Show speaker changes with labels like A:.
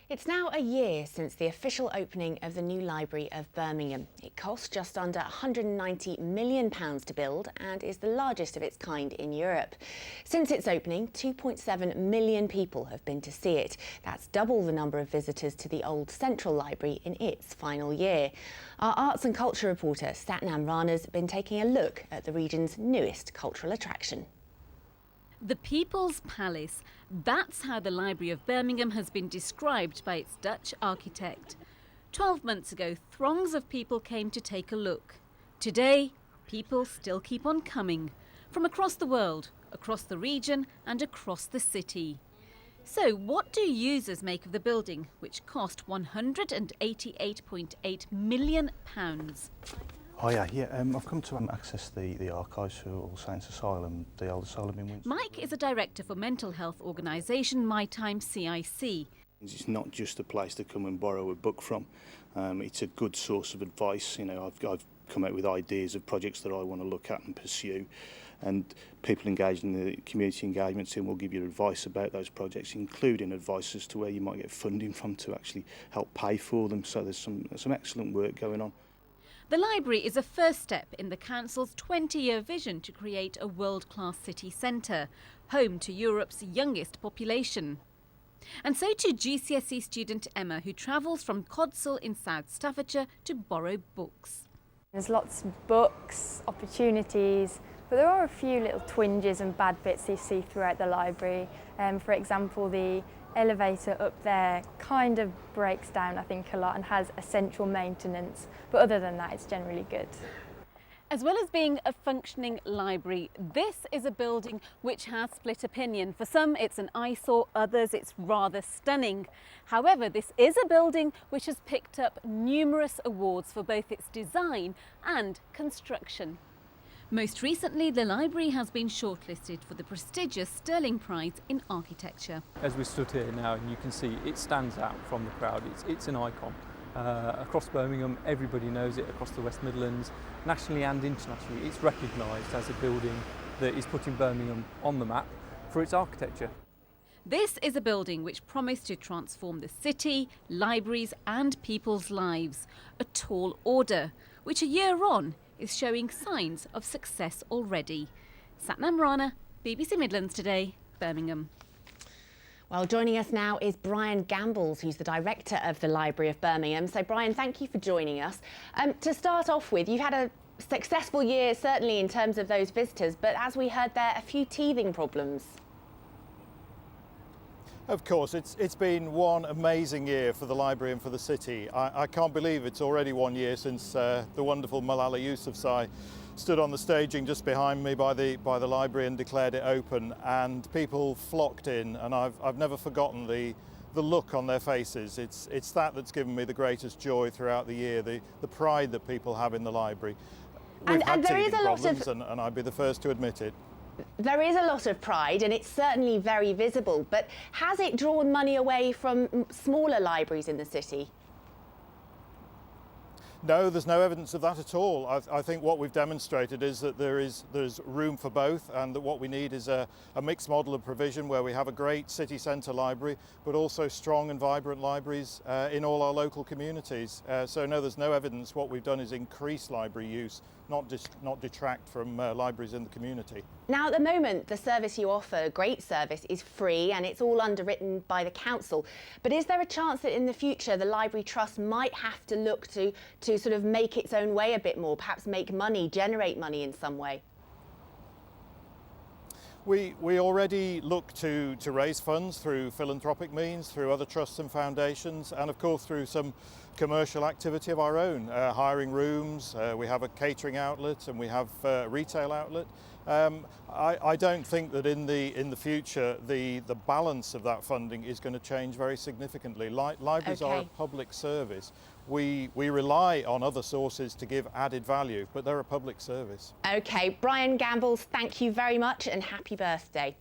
A: It's now a year since the official opening of the new Library of Birmingham. It cost just under £190 million to build and is the largest of its kind in Europe. Since its opening, 2.7 million people have been to see it. That's double the number of visitors to the old Central Library in its final year. Our arts and culture reporter Satnam Rana's been taking a look at the region's newest cultural attraction.
B: The People's Palace. That's how the Library of Birmingham has been described by its Dutch architect. 12 months ago, throngs of people came to take a look. Today, people still keep on coming. From across the world, across the region and across the city. So what do users make of the building, which cost £188.8 million?
C: Oh yeah, I've come to access the archives for All Saints Asylum, the old asylum in Windsor.
B: Mike is a director for mental health organisation My Time CIC.
C: It's not just a place to come and borrow a book from. It's a good source of advice. You know, I've come out with ideas of projects that I want to look at and pursue, and people engaged in the community engagement team will give you advice about those projects, including advice as to where you might get funding from to actually help pay for them. So there's some excellent work going on.
B: The library is a first step in the council's 20-year vision to create a world-class city centre, home to Europe's youngest population. And so to GCSE student Emma, who travels from Codsall in South Staffordshire to borrow books.
D: There's lots of books, opportunities, but there are a few little twinges and bad bits you see throughout the library. For example, the elevator up there kind of breaks down, I think, a lot and has essential maintenance, but other than that it's generally good.
B: As well as being a functioning library, this is a building which has split opinion. For some it's an eyesore, others it's rather stunning. However, this is a building which has picked up numerous awards for both its design and construction. Most recently, the library has been shortlisted for the prestigious Sterling Prize in Architecture.
E: As we stood here now, and you can see it stands out from the crowd. It's an icon. Across Birmingham, everybody knows it, across the West Midlands, nationally and internationally. It's recognised as a building that is putting Birmingham on the map for its architecture.
B: This is a building which promised to transform the city, libraries and people's lives. A tall order, which a year on is showing signs of success already. Satnam Rana, BBC Midlands Today, Birmingham.
A: Well, joining us now is Brian Gambles, who's the director of the Library of Birmingham. So, Brian, thank you for joining us. To start off with, you've had a successful year, certainly in terms of those visitors, but as we heard there, a few teething problems.
F: Of course, it's been one amazing year for the library and for the city. I can't believe it's already 1 year since the wonderful Malala Yousafzai stood on the staging just behind me by the library and declared it open, and people flocked in, and I've never forgotten the look on their faces. It's that's given me the greatest joy throughout the year, the pride that people have in the library. We've had teething problems, and I'd be the first to admit it.
A: There is a lot of pride and it's certainly very visible, but has it drawn money away from smaller libraries in the city?
F: No, there's no evidence of that at all. I think what we've demonstrated is that there's room for both, and that what we need is a mixed model of provision where we have a great city centre library, but also strong and vibrant libraries in all our local communities. So no, there's no evidence. What we've done is increase library use, not detract from libraries in the community.
A: Now, at the moment, the service you offer, great service, is free and it's all underwritten by the council. But is there a chance that in the future the Library Trust might have to look to sort of make its own way a bit more, perhaps make money, generate money in some way?
F: We already look to raise funds through philanthropic means, through other trusts and foundations, and of course through some commercial activity of our own, hiring rooms. We have a catering outlet and we have a retail outlet. I don't think that in the future the balance of that funding is going to change very significantly. Libraries are a public service. We rely on other sources to give added value, but they're a public service.
A: OK, Brian Gambles, thank you very much and happy birthday.